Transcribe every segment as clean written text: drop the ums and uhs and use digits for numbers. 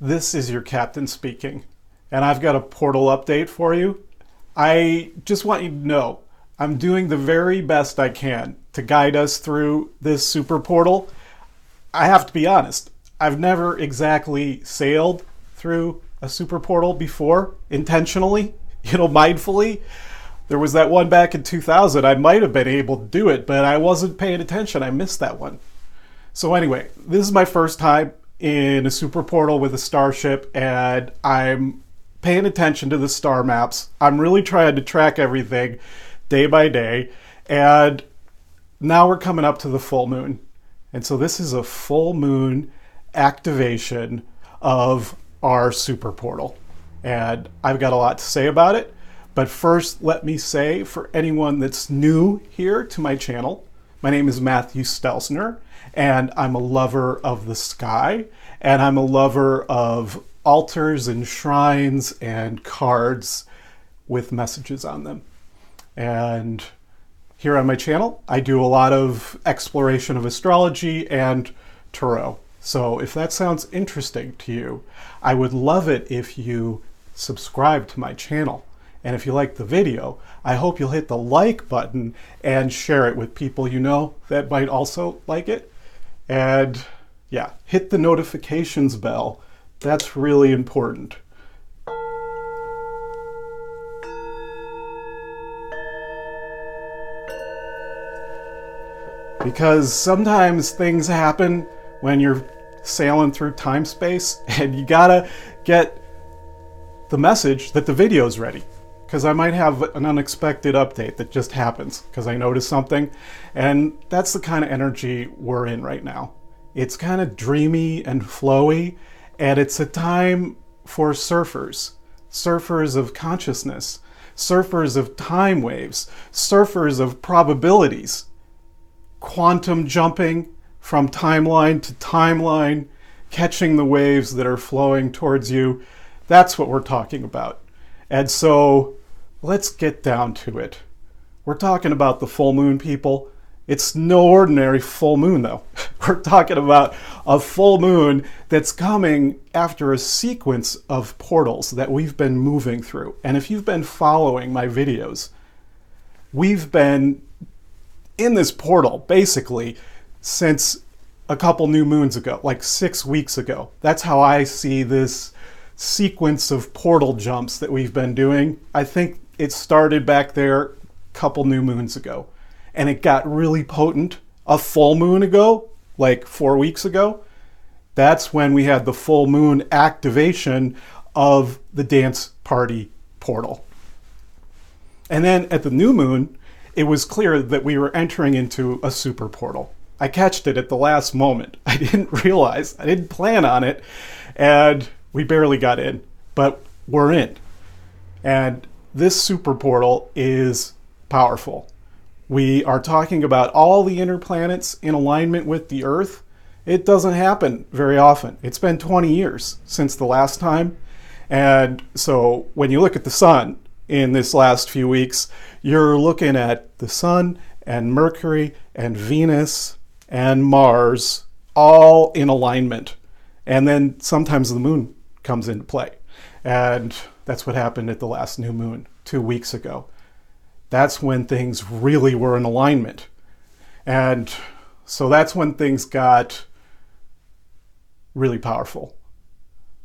This is your captain speaking, and I've got a portal update for you. I just want you to know I'm doing the very best I can to guide us through this super portal. I have to be honest, I've never exactly sailed through a super portal before, intentionally, mindfully. There was that one back in 2000. I might have been able to do it, but I wasn't paying attention. I missed that one. So anyway, this is my first time in a super portal with a starship, and I'm paying attention to the star maps. I'm really trying to track everything day by day, and now we're coming up to the full moon. And so this is a full moon activation of our super portal, and I've got a lot to say about it. But first, let me say, for anyone that's new here to my channel, my name is Matthew Stelzner, and I'm a lover of the sky, and I'm a lover of altars and shrines and cards with messages on them. And here on my channel, I do a lot of exploration of astrology and tarot. So if that sounds interesting to you, I would love it if you subscribe to my channel. And if you like the video, I hope you'll hit the like button and share it with people you know that might also like it. And yeah, hit the notifications bell. That's really important. Because sometimes things happen when you're sailing through time space, and you gotta get the message that the video's ready. Because I might have an unexpected update that just happens because I noticed something. And that's the kind of energy we're in right now. It's kind of dreamy and flowy, and it's a time for surfers. Surfers of consciousness, surfers of time waves, surfers of probabilities. Quantum jumping from timeline to timeline, catching the waves that are flowing towards you. That's what we're talking about. And so let's get down to it. We're talking about the full moon, people. It's no ordinary full moon, though. We're talking about a full moon that's coming after a sequence of portals that we've been moving through. And if you've been following my videos, we've been in this portal basically since a couple new moons ago, like 6 weeks ago. That's how I see this sequence of portal jumps that we've been doing. I think it started back there a couple new moons ago, and it got really potent a full moon ago, like 4 weeks ago. That's when we had the full moon activation of the dance party portal. And then at the new moon, it was clear that we were entering into a super portal. I catched it at the last moment. I didn't realize, I didn't plan on it, and we barely got in, but we're in. And this super portal is powerful. We are talking about all the inner planets in alignment with the Earth. It doesn't happen very often. It's been 20 years since the last time. And so when you look at the sun in this last few weeks, you're looking at the sun and Mercury and Venus and Mars all in alignment. And then sometimes the moon comes into play. And that's what happened at the last new moon 2 weeks ago. That's when things really were in alignment. And so that's when things got really powerful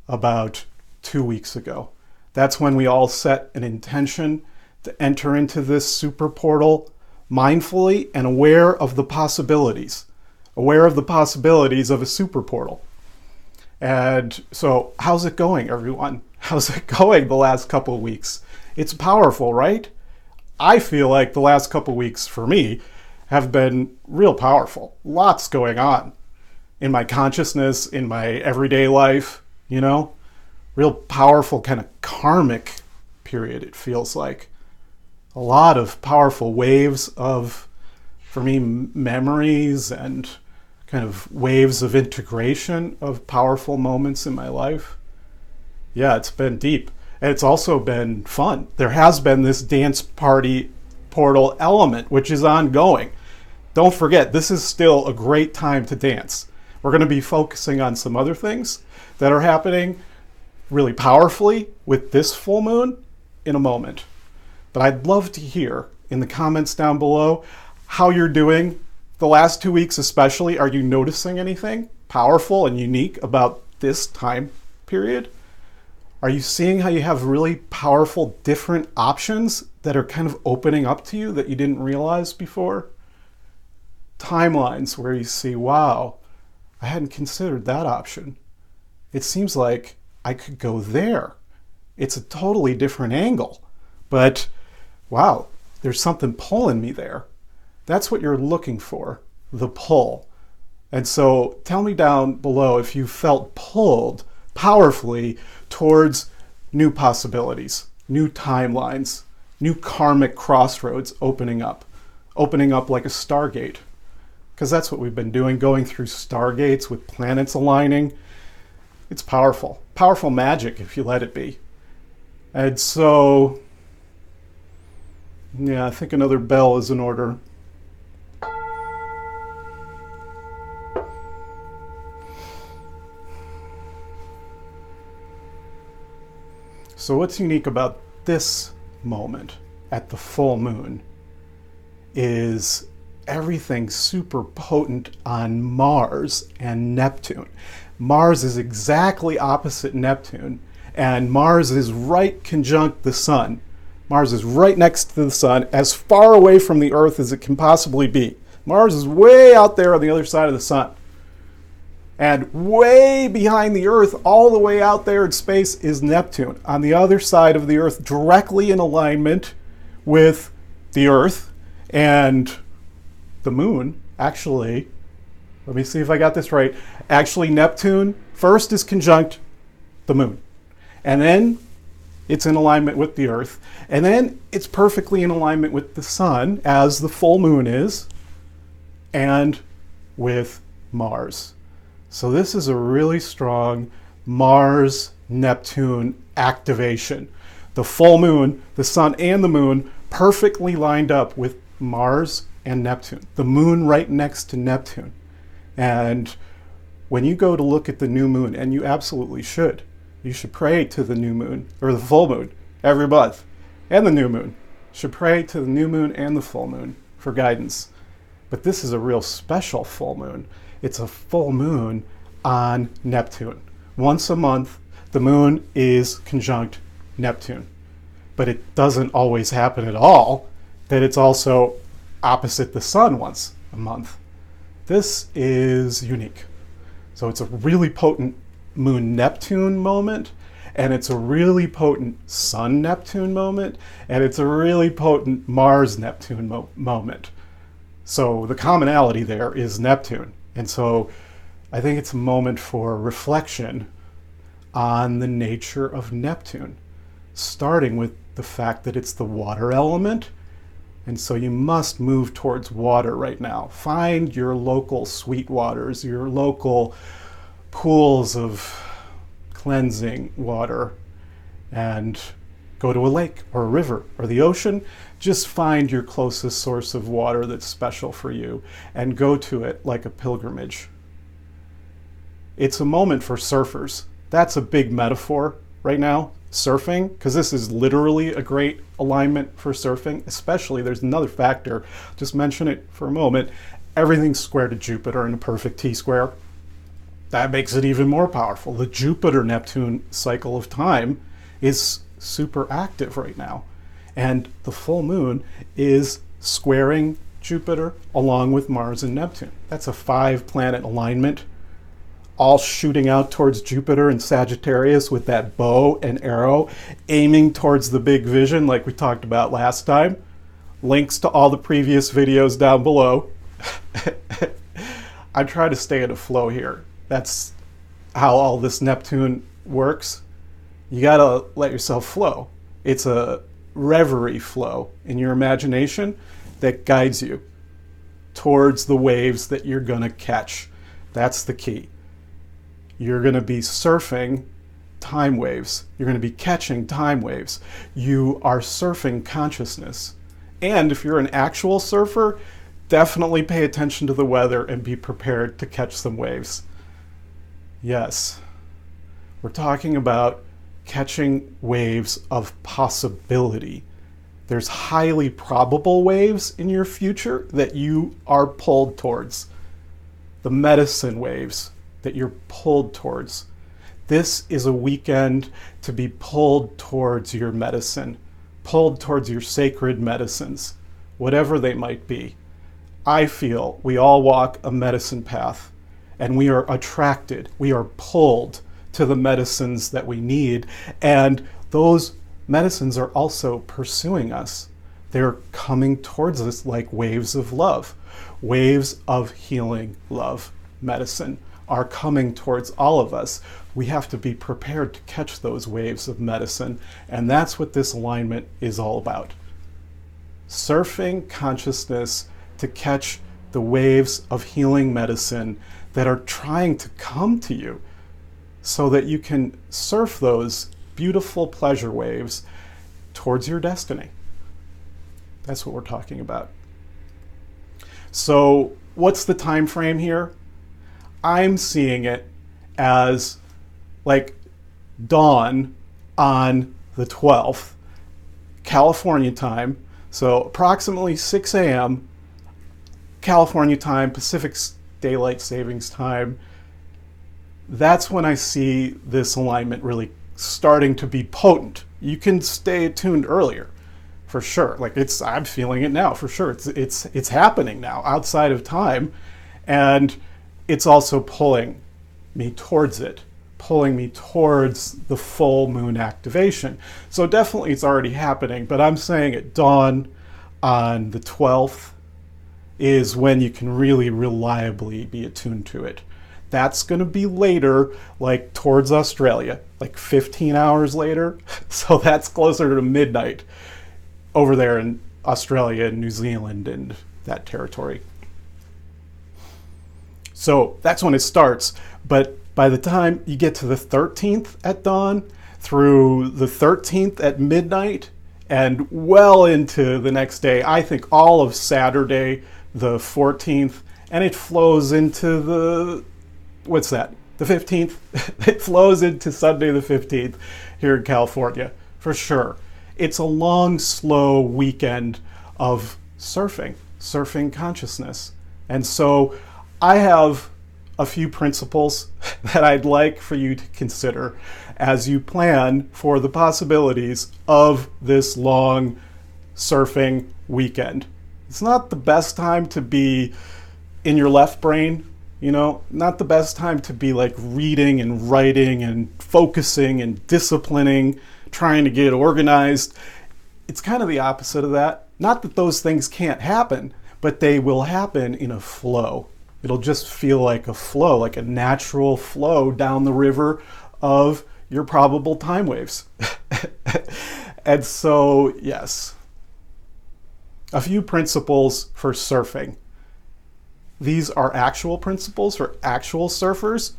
about 2 weeks ago. That's when we all set an intention to enter into this super portal mindfully and aware of the possibilities of a super portal. And so how's it going, everyone? How's it going the last couple of weeks? It's powerful, right? I feel like the last couple of weeks for me have been real powerful. Lots going on in my consciousness, in my everyday life, real powerful kind of karmic period, it feels like. A lot of powerful waves of, for me, memories and kind of waves of integration of powerful moments in my life. Yeah, it's been deep. And it's also been fun. There has been this dance party portal element, which is ongoing. Don't forget, this is still a great time to dance. We're going to be focusing on some other things that are happening really powerfully with this full moon in a moment. But I'd love to hear in the comments down below how you're doing the last 2 weeks especially. Are you noticing anything powerful and unique about this time period? Are you seeing how you have really powerful different options that are kind of opening up to you that you didn't realize before? Timelines where you see, wow, I hadn't considered that option. It seems like I could go there. It's a totally different angle, but wow, there's something pulling me there. That's what you're looking for, the pull. And so tell me down below if you felt pulled powerfully towards new possibilities, new timelines, new karmic crossroads opening up like a Stargate. Because that's what we've been doing, going through Stargates with planets aligning. It's powerful, powerful magic if you let it be. And so, yeah, I think another bell is in order. So what's unique about this moment at the full moon is everything super potent on Mars and Neptune. Mars is exactly opposite Neptune, and Mars is right conjunct the sun. Mars is right next to the sun, as far away from the Earth as it can possibly be. Mars is way out there on the other side of the sun. And way behind the Earth, all the way out there in space, is Neptune, on the other side of the Earth, directly in alignment with the Earth and the moon. Actually, let me see if I got this right. Actually, Neptune first is conjunct the moon, and then it's in alignment with the Earth, and then it's perfectly in alignment with the sun, as the full moon is, and with Mars. So this is a really strong Mars-Neptune activation. The full moon, the sun and the moon, perfectly lined up with Mars and Neptune. The moon right next to Neptune. And when you go to look at the new moon, and you absolutely should, you should pray to the new moon, or the full moon, every month. And the new moon. You should pray to the new moon and the full moon for guidance. But this is a real special full moon. It's a full moon on Neptune. Once a month, the moon is conjunct Neptune. But it doesn't always happen at all that it's also opposite the sun once a month. This is unique. So it's a really potent moon-Neptune moment, and it's a really potent sun-Neptune moment, and it's a really potent Mars-Neptune moment. So the commonality there is Neptune. And so I think it's a moment for reflection on the nature of Neptune, starting with the fact that it's the water element. And so you must move towards water right now. Find your local sweet waters, your local pools of cleansing water, and go to a lake or a river or the ocean. Just find your closest source of water that's special for you and go to it like a pilgrimage. It's a moment for surfers. That's a big metaphor right now, surfing, because this is literally a great alignment for surfing. Especially, there's another factor, just mention it for a moment, everything's square to Jupiter in a perfect T-square. That makes it even more powerful. The Jupiter-Neptune cycle of time is super active right now. And the full moon is squaring Jupiter along with Mars and Neptune. That's a 5-planet alignment, all shooting out towards Jupiter and Sagittarius with that bow and arrow, aiming towards the big vision like we talked about last time. Links to all the previous videos down below. I try to stay in a flow here. That's how all this Neptune works. You gotta let yourself flow. It's a reverie flow in your imagination that guides you towards the waves that you're gonna catch. That's the key. You're gonna be surfing time waves. You're gonna be catching time waves. You are surfing consciousness. And if you're an actual surfer, definitely pay attention to the weather and be prepared to catch some waves. Yes, we're talking about catching waves of possibility. There's highly probable waves in your future that you are pulled towards. The medicine waves that you're pulled towards. This is a weekend to be pulled towards your medicine, pulled towards your sacred medicines, whatever they might be. I feel we all walk a medicine path, and we are attracted, we are pulled to the medicines that we need, and those medicines are also pursuing us. They're coming towards us like waves of love. Waves of healing love medicine are coming towards all of us. We have to be prepared to catch those waves of medicine, and that's what this alignment is all about. Surfing consciousness to catch the waves of healing medicine that are trying to come to you so that you can surf those beautiful pleasure waves towards your destiny. That's what we're talking about. So what's the time frame here? I'm seeing it as like dawn on the 12th, California time. So approximately 6 a.m. California time, Pacific Daylight Savings Time. That's when I see this alignment really starting to be potent. You can stay attuned earlier, for sure. Like I'm feeling it now, for sure. It's happening now outside of time, and it's also pulling me towards it, pulling me towards the full moon activation. So definitely it's already happening, but I'm saying at dawn on the 12th is when you can really reliably be attuned to it. That's going to be later, like towards Australia, like 15 hours later. So that's closer to midnight over there in Australia and New Zealand and that territory. So that's when it starts. But by the time you get to the 13th at dawn, through the 13th at midnight, and well into the next day, I think all of Saturday, the 14th, and it flows into the, what's that? The 15th? It flows into Sunday the 15th here in California, for sure. It's a long, slow weekend of surfing consciousness. And so I have a few principles that I'd like for you to consider as you plan for the possibilities of this long surfing weekend. It's not the best time to be in your left brain, not the best time to be like reading and writing and focusing and disciplining, trying to get organized. It's kind of the opposite of that. Not that those things can't happen, but they will happen in a flow. It'll just feel like a flow, like a natural flow down the river of your probable time waves. And so, yes, a few principles for surfing. These are actual principles for actual surfers,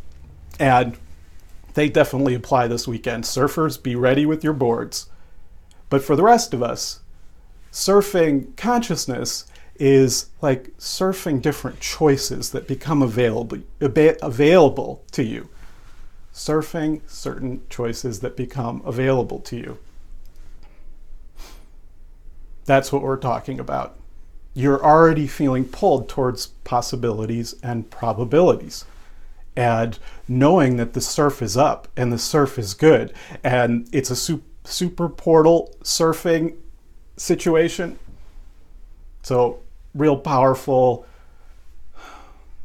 and they definitely apply this weekend. Surfers, be ready with your boards. But for the rest of us, surfing consciousness is like surfing different choices that become available to you. Surfing certain choices that become available to you. That's what we're talking about. You're already feeling pulled towards possibilities and probabilities. And knowing that the surf is up and the surf is good and it's a super portal surfing situation. So real powerful,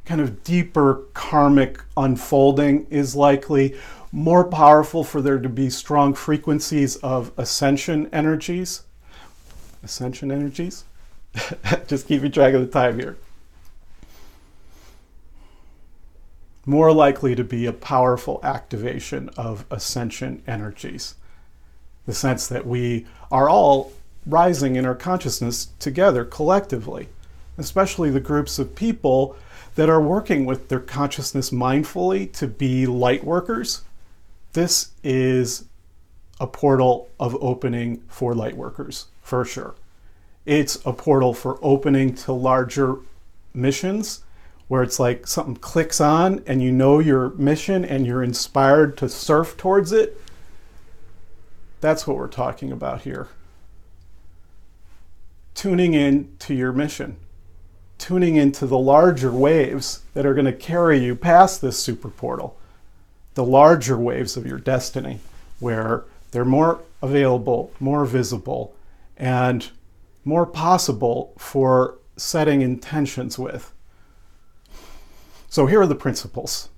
kind of deeper karmic unfolding is likely. More powerful for there to be strong frequencies of ascension energies. Ascension energies? Just keeping track of the time here. More likely to be a powerful activation of ascension energies. The sense that we are all rising in our consciousness together, collectively. Especially the groups of people that are working with their consciousness mindfully to be light workers. This is a portal of opening for light workers, for sure. It's a portal for opening to larger missions where it's like something clicks on and you know your mission and you're inspired to surf towards it. That's what we're talking about here. Tuning in to your mission. Tuning into the larger waves that are going to carry you past this super portal. The larger waves of your destiny, where they're more available, more visible, and more possible for setting intentions with. So here are the principles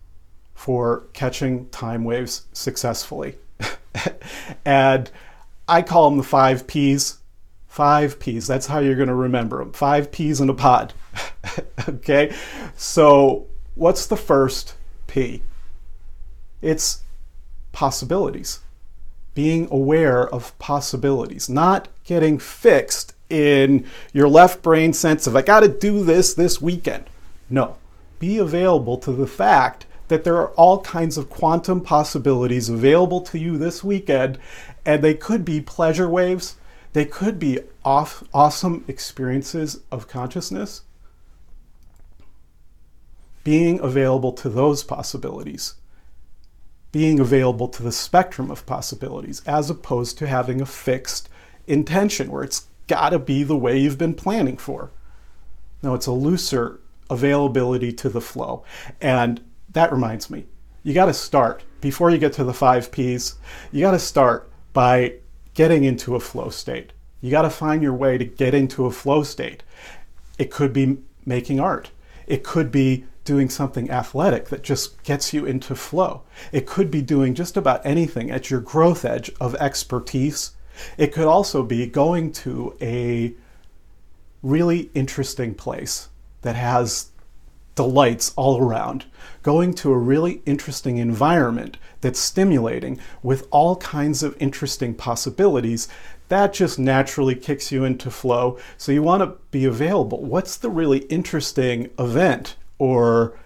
for catching time waves successfully. And I call them the 5 Ps. 5 Ps, that's how you're going to remember them. 5 Ps in a pod. Okay, so what's the first P? It's possibilities. Being aware of possibilities, not getting fixed in your left brain sense of, I got to do this weekend. No, be available to the fact that there are all kinds of quantum possibilities available to you this weekend, and they could be pleasure waves. They could be awesome experiences of consciousness. Being available to those possibilities. Being available to the spectrum of possibilities, as opposed to having a fixed intention where it's got to be the way you've been planning for. No, it's a looser availability to the flow. And that reminds me, you got to start, before you get to the 5 Ps, you got to start by getting into a flow state. You got to find your way to get into a flow state. It could be making art. It could be doing something athletic that just gets you into flow. It could be doing just about anything at your growth edge of expertise. It could also be going to a really interesting place that has delights all around. Going to a really interesting environment that's stimulating with all kinds of interesting possibilities. That just naturally kicks you into flow. So you want to be available. What's the really interesting event or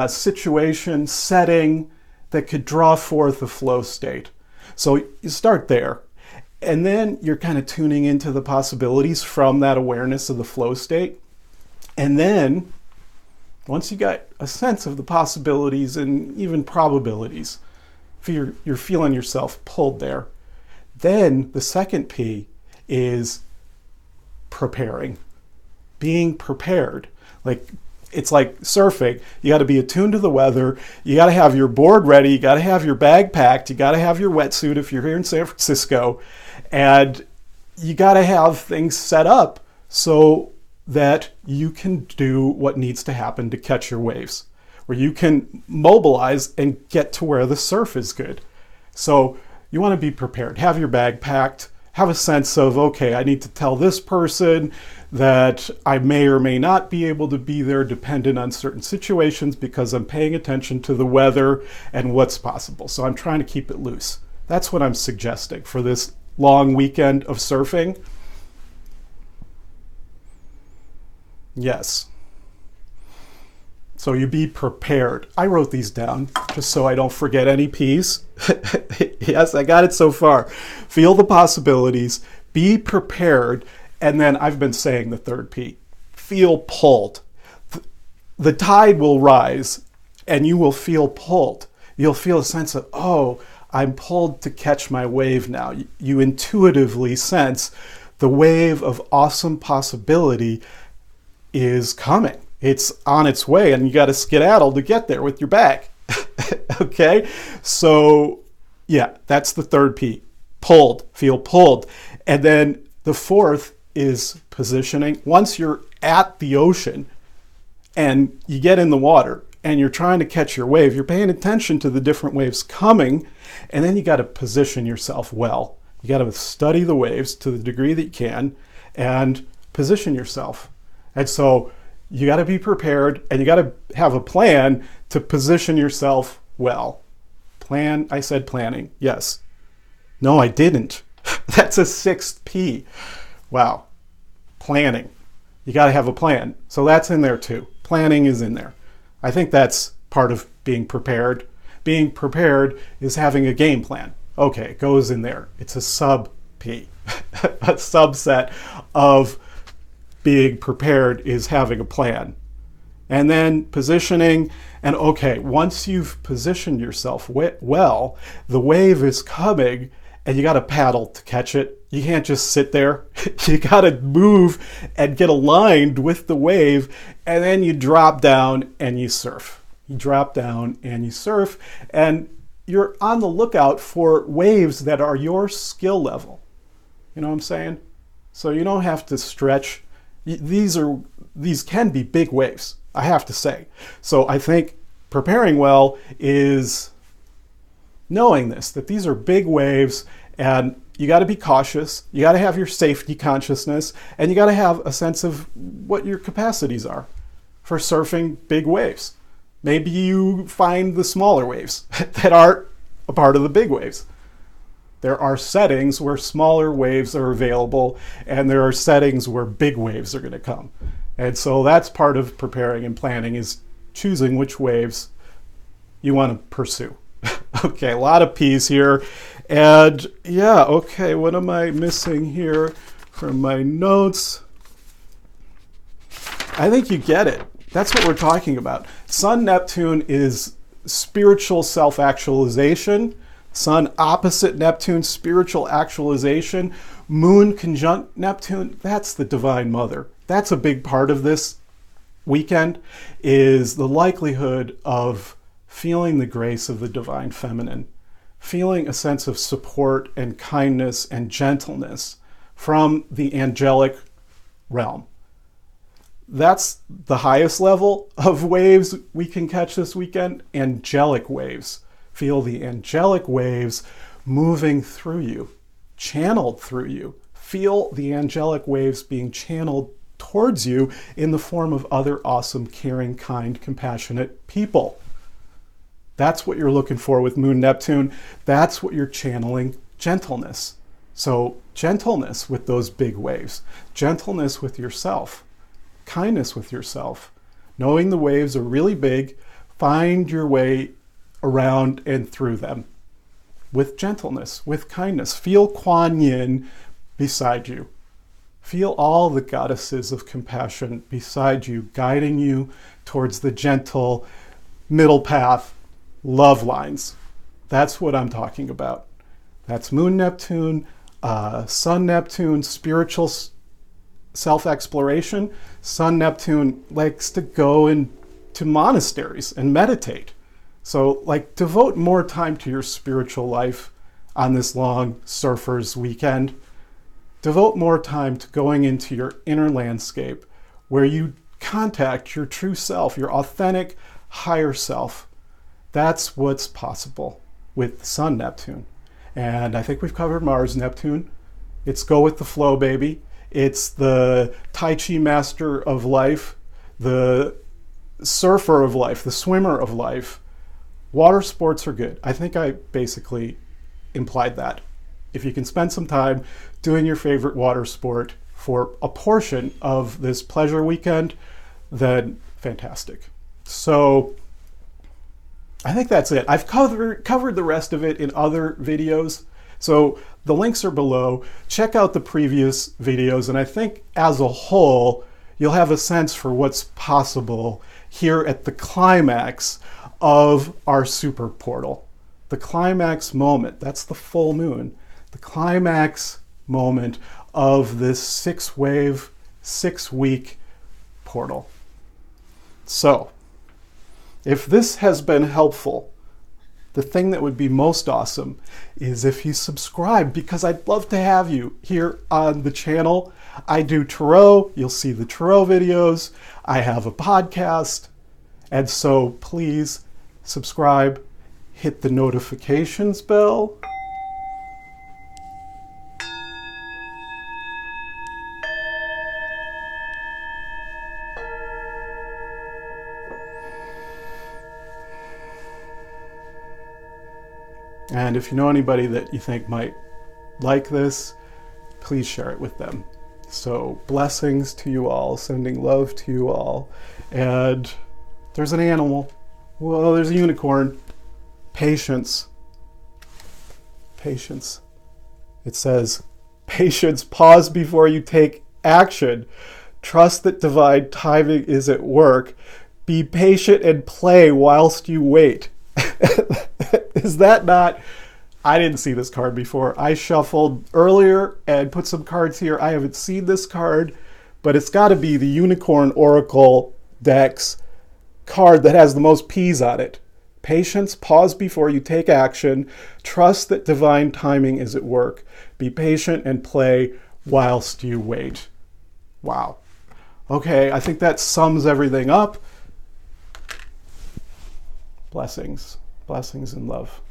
situation, setting that could draw forth a flow state? So you start there. And then you're kind of tuning into the possibilities from that awareness of the flow state. And then once you got a sense of the possibilities and even probabilities, if you're feeling yourself pulled there, then the second P is preparing, being prepared. It's like surfing. You got to be attuned to the weather. You got to have your board ready. You got to have your bag packed. You got to have your wetsuit if you're here in San Francisco. And you got to have things set up so that you can do what needs to happen to catch your waves, where you can mobilize and get to where the surf is good. So you want to be prepared. Have your bag packed. Have a sense of, okay, I need to tell this person that I may or may not be able to be there dependent on certain situations because I'm paying attention to the weather and what's possible. So I'm trying to keep it loose. That's what I'm suggesting for this long weekend of surfing. Yes. So you be prepared. I wrote these down just so I don't forget any P's. Yes, I got it so far. Feel the possibilities, be prepared, and then I've been saying the third P. Feel pulled. The tide will rise and you will feel pulled. You'll feel a sense of, oh, I'm pulled to catch my wave now. You intuitively sense the wave of awesome possibility is coming. It's on its way and you got to skedaddle to get there with your bag. Okay? So yeah, that's the third P. Pulled, feel pulled. And then the fourth is positioning. Once you're at the ocean and you get in the water and you're trying to catch your wave, you're paying attention to the different waves coming, and then you got to position yourself well. You got to study the waves to the degree that you can and position yourself. And so you got to be prepared and you got to have a plan to position yourself well. Plan, I said planning. Yes. No, I didn't. That's a sixth P. Wow. Planning. You got to have a plan. So that's in there too. Planning is in there. I think that's part of being prepared. Being prepared is having a game plan. Okay, it goes in there. It's a sub P. A subset of being prepared is having a plan. And then positioning, and okay, once you've positioned yourself well, the wave is coming and you got to paddle to catch it. You can't just sit there. You got to move and get aligned with the wave, and then you drop down and you surf. You drop down and you surf, and you're on the lookout for waves that are your skill level. You know what I'm saying? So you don't have to stretch. These can be big waves, I have to say. So I think preparing well is knowing this, that these are big waves, and you got to be cautious. You got to have your safety consciousness, and you got to have a sense of what your capacities are for surfing big waves. Maybe you find the smaller waves that aren't a part of the big waves. There are settings where smaller waves are available, and there are settings where big waves are going to come. And so that's part of preparing and planning, is choosing which waves you want to pursue. Okay, a lot of P's here. And yeah, okay, what am I missing here from my notes? I think you get it. That's what we're talking about. Sun Neptune is spiritual self-actualization. Sun opposite Neptune, spiritual actualization. Moon conjunct Neptune, that's the Divine Mother. That's a big part of this weekend, is the likelihood of feeling the grace of the Divine Feminine, feeling a sense of support and kindness and gentleness from the angelic realm. That's the highest level of waves we can catch this weekend, angelic waves. Feel the angelic waves moving through you, channeled through you. Feel the angelic waves being channeled towards you in the form of other awesome, caring, kind, compassionate people. That's what you're looking for with Moon Neptune. That's what you're channeling, gentleness. So gentleness with those big waves, gentleness with yourself, kindness with yourself. Knowing the waves are really big, find your way around and through them with gentleness, with kindness. Feel Kuan Yin beside you. Feel all the goddesses of compassion beside you, guiding you towards the gentle middle path, love lines. That's what I'm talking about. That's Moon Neptune, Sun Neptune, spiritual self-exploration. Sun Neptune likes to go into monasteries and meditate. So like, devote more time to your spiritual life on this long surfer's weekend. Devote more time to going into your inner landscape where you contact your true self, your authentic higher self. That's what's possible with Sun Neptune. And I think we've covered Mars Neptune. It's go with the flow, baby. It's the Tai Chi master of life, the surfer of life, the swimmer of life. Water sports are good. I think I basically implied that. If you can spend some time doing your favorite water sport for a portion of this pleasure weekend, then fantastic. So I think that's it. I've covered the rest of it in other videos. So the links are below. Check out the previous videos, and I think as a whole, you'll have a sense for what's possible here at the climax of our super portal. The climax moment, that's the full moon. The climax moment of this 6-wave, 6-week portal. So, if this has been helpful, the thing that would be most awesome is if you subscribe, because I'd love to have you here on the channel. I do tarot. You'll see the tarot videos. I have a podcast. And so please subscribe, hit the notifications bell. And if you know anybody that you think might like this, please share it with them. So blessings to you all, sending love to you all. And there's an animal. Well, there's a unicorn. Patience. Patience. It says, patience, pause before you take action. Trust that divine timing is at work. Be patient and play whilst you wait. Is that not... I didn't see this card before. I shuffled earlier and put some cards here. I haven't seen this card, but it's got to be the Unicorn Oracle deck's card that has the most P's on it. Patience, pause before you take action. Trust that divine timing is at work. Be patient and play whilst you wait. Wow. Okay, I think that sums everything up. Blessings. Blessings and love.